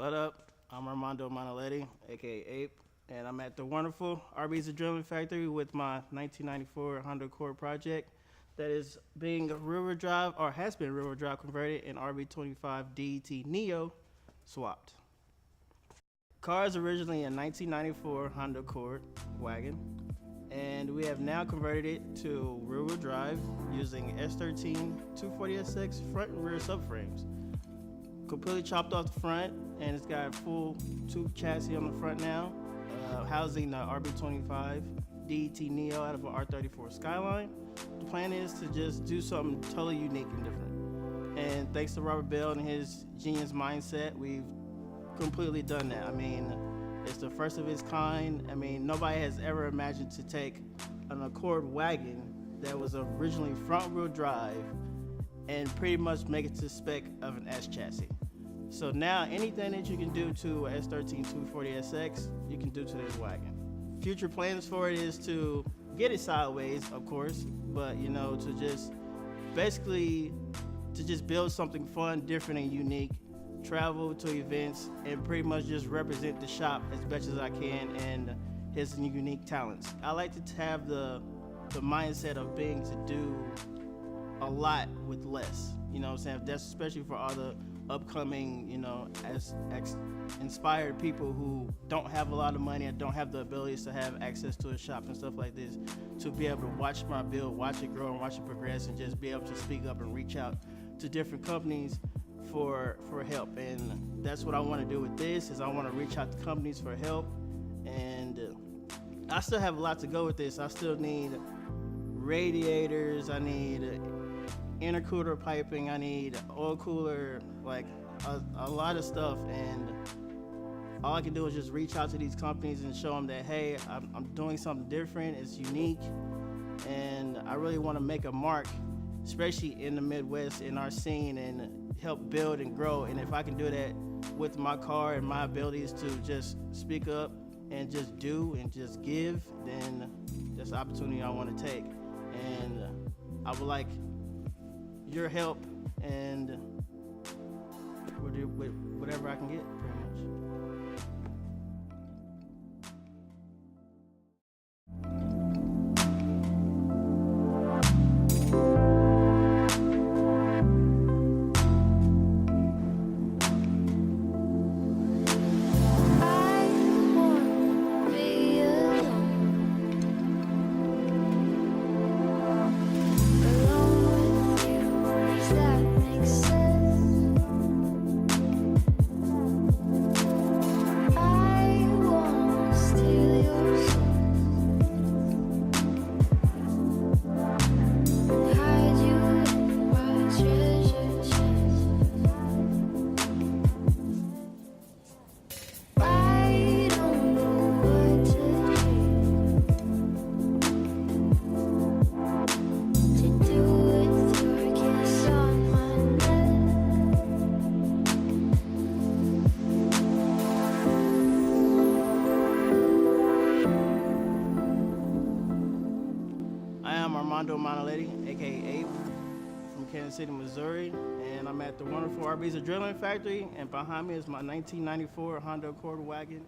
What up? I'm Armondo Monoletti, aka Ape, and I'm at the wonderful RB's Adrenaline Factory with my 1994 Honda Accord project that is being rear-wheel drive, or has been rear-wheel drive converted, in RB25 DET Neo swapped. Car is originally a 1994 Honda Accord Wagon, and we have now converted it to rear-wheel drive using S13 240SX front and rear subframes. Completely chopped off the front, and it's got a full tube chassis on the front now, housing the RB25 DET Neo out of an R34 Skyline. The plan is to just do something totally unique and different. And thanks to Robert Bell and his genius mindset, we've completely done that. I mean, it's the first of its kind. I mean, nobody has ever imagined to take an Accord wagon that was originally front-wheel drive and pretty much make it to spec of an S chassis. So now anything that you can do to a S13 240SX, you can do to this wagon. Future plans for it is to get it sideways, of course, but you know, to just basically to just build something fun, different, and unique, travel to events, and pretty much just represent the shop as best as I can and his unique talents. I like to have the mindset of being to do a lot with less. You know what I'm saying? That's especially for all the upcoming, you know, as inspired people who don't have a lot of money and don't have the abilities to have access to a shop and stuff like this, to be able to watch my build, watch it grow and watch it progress, and just be able to speak up and reach out to different companies for help. And that's what I want to do with this, is I want to reach out to companies for help. And I still have a lot to go with this. I still need radiators, I need intercooler piping, I need oil cooler, like a lot of stuff. And all I can do is just reach out to these companies and show them that, hey, I'm doing something different, it's unique, and I really want to make a mark, especially in the Midwest, in our scene, and help build and grow. And if I can do that with my car and my abilities to just speak up and just do and just give, then that's the opportunity I want to take. And I would like your help and whatever I can get, pretty much. Armondo Monoletti, aka Ape, from Kansas City, Missouri, and I'm at the wonderful RB's Adrenaline Factory, and behind me is my 1994 Honda Accord Wagon.